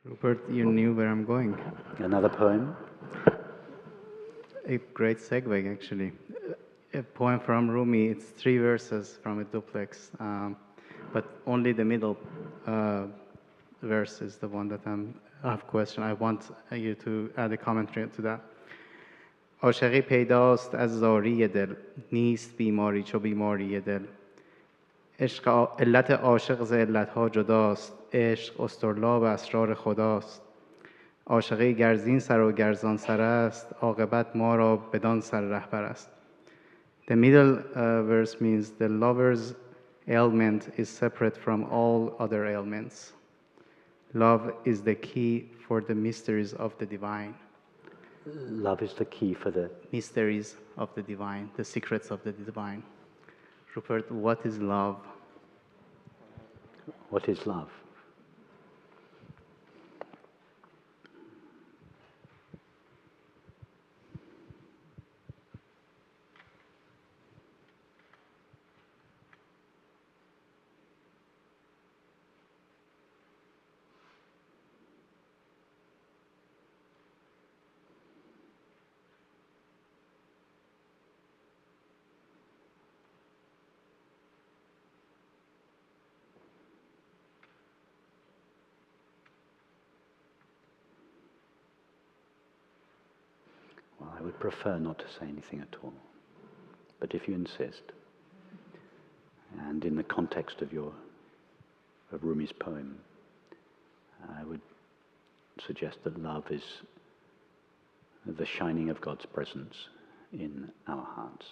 Rupert, you knew where I'm going. Another poem? A great segue, actually. A poem from Rumi. It's 3 verses from a duplex, but only the middle verse is the one that I have question. I want you to add a commentary to that. عاشقی پیداست از زاری دل، نیست بیماری چو بیماری دل. عشق علت عاشق ز علتها جداست، عشق اسطرلاب اسرار خداست. عاشقی گرزین سر و گرزان سر است، عاقبت ما را بدان سر رهبر است. The middle verse means the lover's ailment is separate from all other ailments. Love is the key for the mysteries of the divine. Love is the key for the mysteries of the divine, the secrets of the divine. Rupert, what is love? What is love? Well, I would prefer not to say anything at all. But if you insist, and in the context of Rumi's poem, I would suggest that love is the shining of God's presence in our hearts.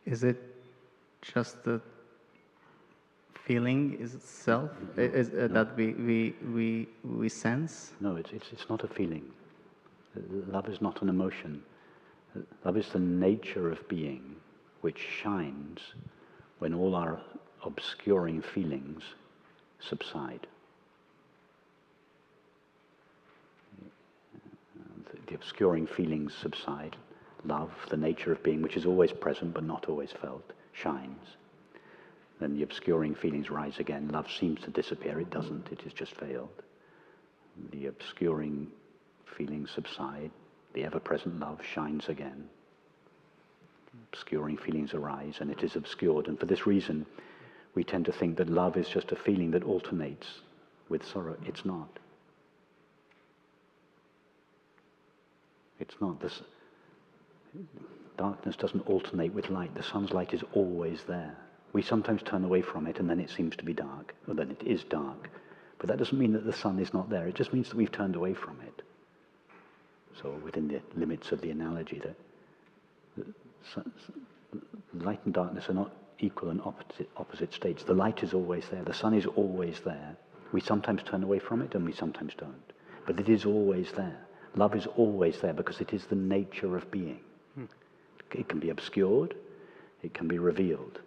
Is it just the feeling itself that we sense? No, it's not a feeling. Love is not an emotion. Love is the nature of being, which shines when all our obscuring feelings subside. The obscuring feelings subside. Love, the nature of being, which is always present but not always felt, shines. Then the obscuring feelings rise again. Love seems to disappear. It doesn't. It has just failed. The obscuring feelings subside. The ever-present love shines again. Obscuring feelings arise, and it is obscured. And for this reason, we tend to think that love is just a feeling that alternates with sorrow. It's not. It's not. Darkness doesn't alternate with light. The sun's light is always there. We sometimes turn away from it and then it seems to be dark, or then it is dark. But that doesn't mean that the sun is not there. It just means that we've turned away from it. So within the limits of the analogy, that light and darkness are not equal and opposite states. The light is always there. The sun is always there. We sometimes turn away from it and we sometimes don't. But it is always there. Love is always there because it is the nature of being. It can be obscured, it can be revealed,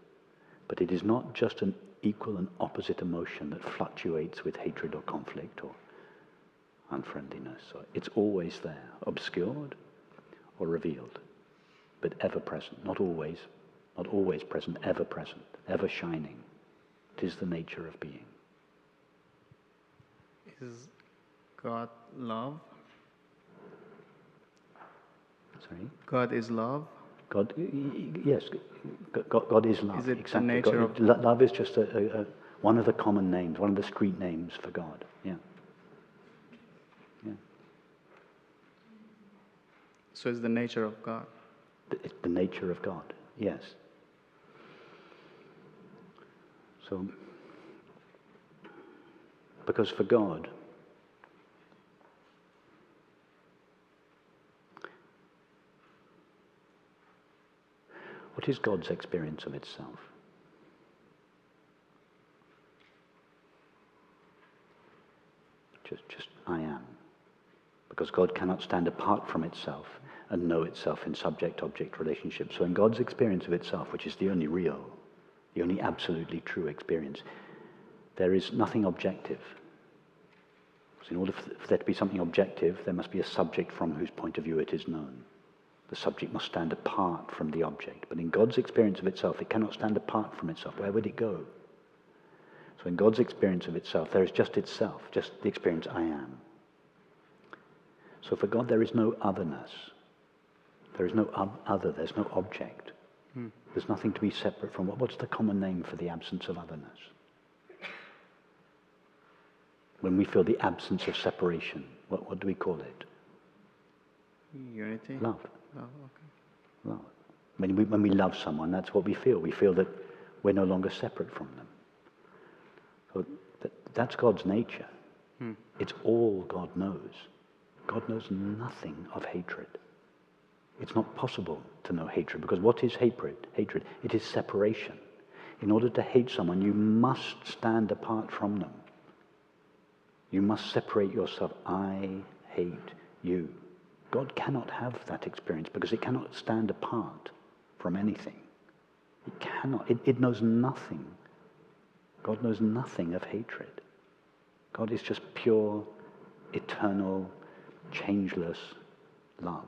but it is not just an equal and opposite emotion that fluctuates with hatred or conflict or unfriendliness. So it's always there, obscured or revealed, but ever present, not always present, ever shining. It is the nature of being. Is God love? Sorry? God is love? God, yes, God is love. Is it exactly. the nature God, love is just one of the common names, one of the street names for God. Yeah. So it's the nature of God. It's the nature of God. Yes. So, because for God, what is God's experience of itself? Just I am. Because God cannot stand apart from itself and know itself in subject-object relationship. So in God's experience of itself, which is the only real, the only absolutely true experience, there is nothing objective. Because in order for there to be something objective, there must be a subject from whose point of view it is known. The subject must stand apart from the object. But in God's experience of itself, it cannot stand apart from itself. Where would it go? So in God's experience of itself, there is just itself, just the experience I am. So for God, there is no otherness. There is no other, there's no object. There's nothing to be separate from. What's the common name for the absence of otherness? When we feel the absence of separation, what do we call it? Unity? Love. Oh, okay. Love. When we love someone, that's what we feel. We feel that we're no longer separate from them. So that's God's nature. It's all God knows. God knows nothing of hatred. It's not possible to know hatred, because what is hatred? Hatred, it is separation. In order to hate someone, you must stand apart from them. You must separate yourself. I hate you. God cannot have that experience because it cannot stand apart from anything. It cannot. It knows nothing. God knows nothing of hatred. God is just pure, eternal, changeless love.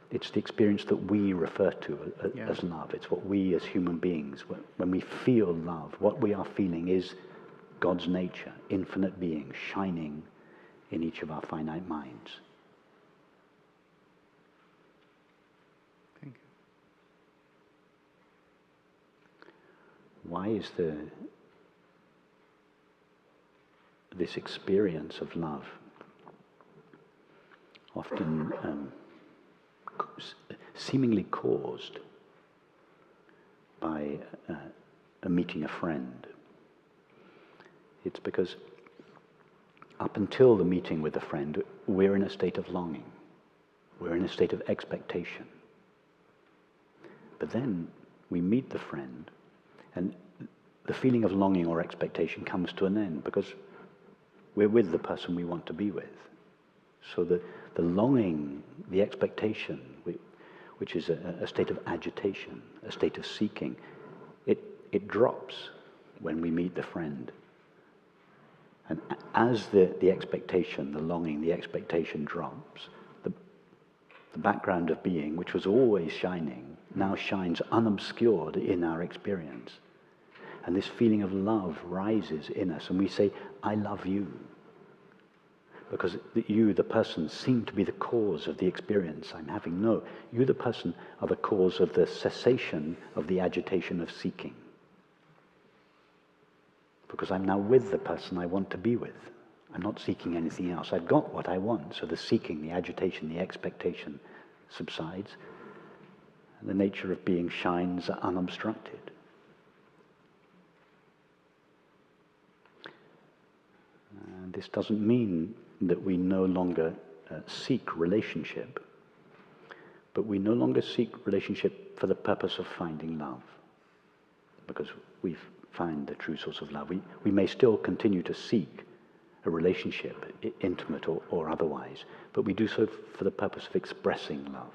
It's the experience that we refer to as love. It's what we as human beings, when we feel love, what we are feeling is God's nature, infinite being, shining in each of our finite minds. Thank you. Why is this experience of love often seemingly caused by meeting a friend? It's because up until the meeting with a friend, we're in a state of longing. We're in a state of expectation. But then we meet the friend, and the feeling of longing or expectation comes to an end because we're with the person we want to be with. So the longing, the expectation, which is a state of agitation, a state of seeking, it drops when we meet the friend. And as the expectation, the longing, the expectation drops, the background of being, which was always shining, now shines unobscured in our experience. And this feeling of love rises in us, and we say, I love you. Because you, the person, seem to be the cause of the experience I'm having. No, you, the person, are the cause of the cessation of the agitation of seeking. Because I'm now with the person I want to be with. I'm not seeking anything else. I've got what I want. So the seeking, the agitation, the expectation subsides. And the nature of being shines unobstructed. And this doesn't mean that we no longer seek relationship, but we no longer seek relationship for the purpose of finding love, because we've found the true source of love. We may still continue to seek a relationship, intimate or otherwise, but we do so for the purpose of expressing love,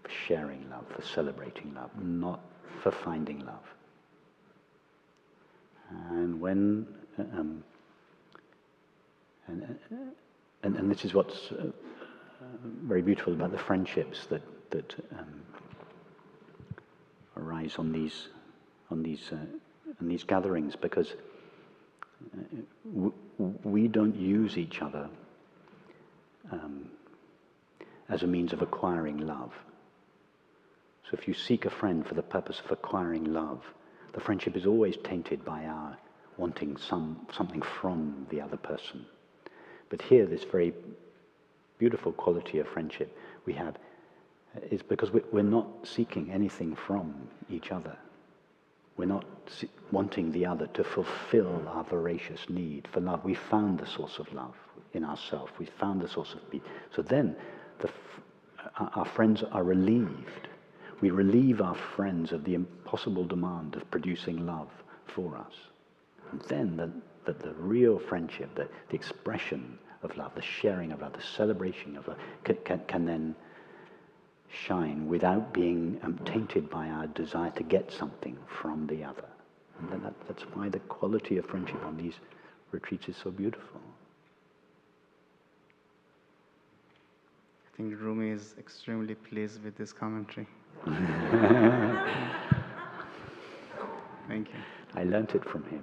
for sharing love, for celebrating love, not for finding love. And when And this is what's very beautiful about the friendships that arise on these gatherings, because we don't use each other as a means of acquiring love. So if you seek a friend for the purpose of acquiring love, the friendship is always tainted by our wanting something from the other person. But here, this very beautiful quality of friendship we have is because we're not seeking anything from each other. We're not wanting the other to fulfill our voracious need for love. We found the source of love in ourselves. We found the source of peace. So then our friends are relieved. We relieve our friends of the impossible demand of producing love for us. And then the real friendship, the expression of love, the sharing of love, the celebration of love can then shine without being tainted by our desire to get something from the other. And then that's why the quality of friendship on these retreats is so beautiful. I think Rumi is extremely pleased with this commentary. Thank you. I learnt it from him.